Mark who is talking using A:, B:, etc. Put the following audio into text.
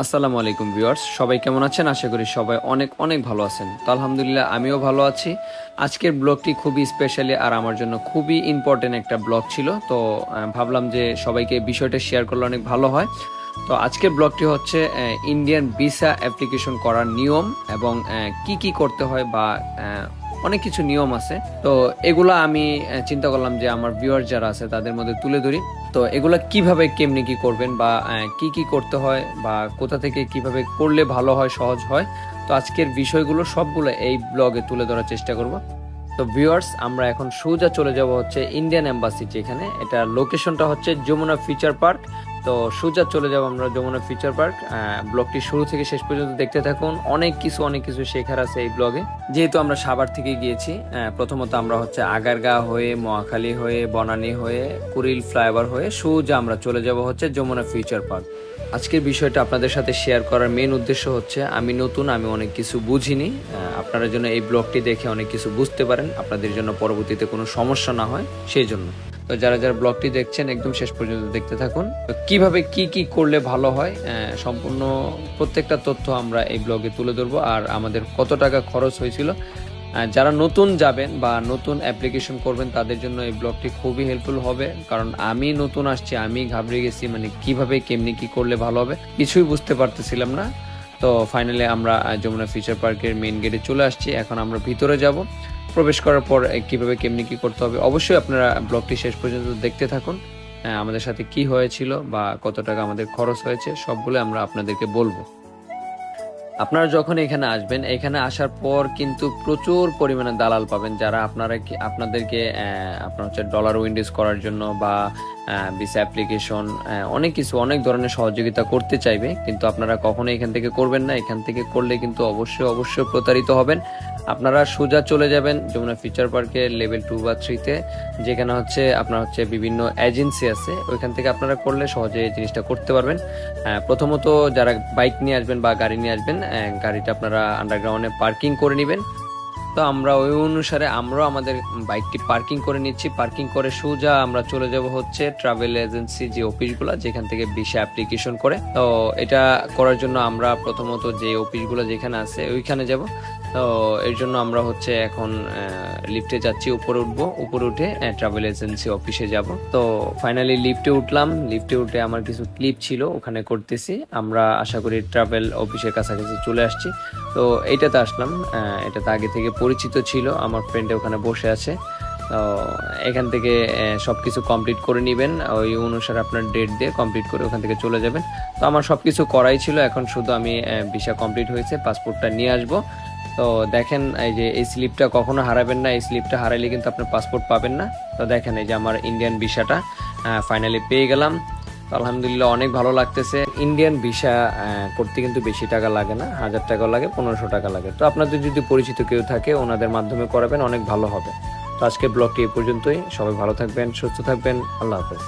A: আসসালামু আলাইকুম ভিউয়ার্স, সবাই কেমন আছেন? আশা করি সবাই অনেক অনেক ভালো আছেন। তো আলহামদুলিল্লাহ আমিও ভালো আছি। আজকের ব্লগটি খুবই স্পেশালি আর আমার জন্য খুবই ইম্পর্টেন্ট একটা ব্লগ ছিল। তো ভাবলাম যে সবাইকে বিষয়টা শেয়ার করলে অনেক ভালো হয়। তো আজকের ব্লগটি হচ্ছে ইন্ডিয়ান ভিসা অ্যাপ্লিকেশন করার নিয়ম এবং কি কি করতে হয় বা অনেক কিছু নিয়ম আছে। তো এগুলা আমি চিন্তা করলাম যে আমার ভিউয়ার যারা আছে তাদের মধ্যে তুলে ধরি। তো এগুলা কিভাবে কেমনি কি করবেন বা কি কি করতে হয় বা কোথা থেকে কিভাবে করলে ভালো হয়, সহজ হয়। তো আজকের বিষয়গুলো সবগুলো এই ব্লগে তুলে ধরার চেষ্টা করব। তো ভিউয়ার্স, আমরা এখন সোজা চলে যাব হচ্ছে ইন্ডিয়ান এম্বাসি, যেখানে এটা লোকেশনটা হচ্ছে যমুনা ফিউচার পার্ক। তো সোজা চলে যাব আমরা যমুনা ফিউচার পার্ক। ব্লগটি শুরু থেকে শেষ পর্যন্ত দেখতে থাকুন। অনেক কিছু শেখার আছে এই ব্লগে। যেহেতু আমরা সাভার থেকে গিয়েছি, প্রথমত আমরা হচ্ছে আগারগাঁও হয়ে, মহাখালী হয়ে, বনানী হয়ে, কুড়িল ফ্লাইওভার হয়ে সোজা আমরা চলে যাব হচ্ছে যমুনা ফিউচার পার্ক। আজকের বিষয়টা আপনাদের সাথে শেয়ার করার মেন উদ্দেশ্য হচ্ছে আমি নতুন, আমি অনেক কিছু বুঝিনি। আপনারা যেন এই ব্লগটি দেখে অনেক কিছু বুঝতে পারেন, আপনাদের জন্য পরবর্তীতে কোনো সমস্যা না হয় সেই জন্য। তো যারা যারা ব্লগটি দেখছেন একদম শেষ পর্যন্ত দেখতে থাকুন। কিভাবে কি কি করলে ভালো হয় সম্পূর্ণ প্রত্যেকটা তথ্য আমরা এই ব্লগে তুলে ধরবো। আর আমাদের কত টাকা খরচ হয়েছিল, যারা নতুন যাবেন বা নতুন অ্যাপ্লিকেশন করবেন তাদের জন্য এই ব্লগটি খুবই হেল্পফুল হবে। কারণ আমি নতুন আসছি, আমি ঘাবড়ে গেছি, মানে কিভাবে কেমনি কি করলে ভালো হবে কিছুই বুঝতে পারতেছিলাম না। তো ফাইনালি আমরা যমুনা ফিউচার পার্কের মেইন গেটে চলে আসছি। এখন আমরা ভিতরে যাব। প্রবেশ করার পর কিভাবে কেমনি কি করতে হবে অবশ্যই আপনারা ব্লগটি শেষ পর্যন্ত দেখতে থাকুন। আমাদের সাথে কি হয়েছিল বা কত টাকা আমাদের খরচ হয়েছে সবগুলো আমরা আপনাদেরকে বলবো। আপনারা যখন এখানে আসবেন, এখানে আসার পর কিন্তু প্রচুর পরিমাণে দালাল পাবেন, যারা আপনাদেরকে আপনার হচ্ছে ডলার উইন্ডোজ করার জন্য বা ভিসা অ্যাপ্লিকেশন অনেক ধরনের সহযোগিতা করতে চাইবে। কিন্তু আপনারা কখনোই এখান থেকে করবেন না। এখান থেকে করলে কিন্তু অবশ্যই প্রতারিত হবেন। আপনারা সোজা চলে যাবেন যমুনা ফিউচার পার্কে লেভেল 2 বা 3-তে, যেখানে হচ্ছে আপনার হচ্ছে বিভিন্ন এজেন্সি আছে। ওইখান থেকে আপনারা করলে সহজে এই জিনিসটা করতে পারবেন। প্রথমত যারা বাইক নিয়ে আসবেন বা গাড়ি নিয়ে আসবেন, গাড়িটা আপনারা আন্ডারগ্রাউন্ডে পার্কিং করে নেবেন। তো আমরা ওই অনুসারে আমরাও আমাদের বাইকটি পার্কিং করে নিচ্ছি। পার্কিং করে সোজা আমরা চলে যাব হচ্ছে ট্রাভেল এজেন্সি যে অফিসগুলো, যেখান থেকে ভিসা অ্যাপ্লিকেশন করে। তো এটা করার জন্য আমরা প্রথমত যে অফিসগুলো যেখানে আছে ওইখানে যাব। তো এর জন্য আমরা হচ্ছে এখন লিফটে যাচ্ছি, উপরে উঠে ট্রাভেল এজেন্সি অফিসে যাব। তো ফাইনালি লিফটে উঠলাম। লিফটে উঠে আমার কিছু ক্লিপ ছিল ওখানে করতেছি। আমরা আশা করি ট্রাভেল অফিসের কাছাকাছি চলে আসছি। তো এইটাতে আসলাম। এটাতে আগে থেকে পরিচিত ছিল, আমার ফ্রেন্ডে ওখানে বসে আছে। তো এখান থেকে সবকিছু কমপ্লিট করে নেবেন, ওই অনুসারে আপনার ডেট দিয়ে কমপ্লিট করে ওখান থেকে চলে যাবেন। তো আমার সবকিছু করাই ছিল, এখন শুধু আমি ভিসা কমপ্লিট হয়েছে, পাসপোর্টটা নিয়ে আসবো। তো দেখেন এই যে এই স্লিপটা কখনো হারাবেন না, এই স্লিপটা হারাইলে কিন্তু আপনার পাসপোর্ট পাবেন না। তো দেখেন এই যে আমার ইন্ডিয়ান ভিসাটা ফাইনালি পেয়ে গেলাম। আলহামদুলিল্লাহ অনেক ভালো লাগতেছে। ইন্ডিয়ান ভিসা করতে কিন্তু বেশি টাকা লাগে না, 1000 টাকা লাগে, 1500 টাকা লাগে। তো আপনাদের যদি পরিচিত কেউ থাকে ওনাদের মাধ্যমে করাবেন, অনেক ভালো হবে। তো আজকে ব্লগটি এই পর্যন্তই। সবাই ভালো থাকবেন, সুস্থ থাকবেন। আল্লাহ হাফেজ।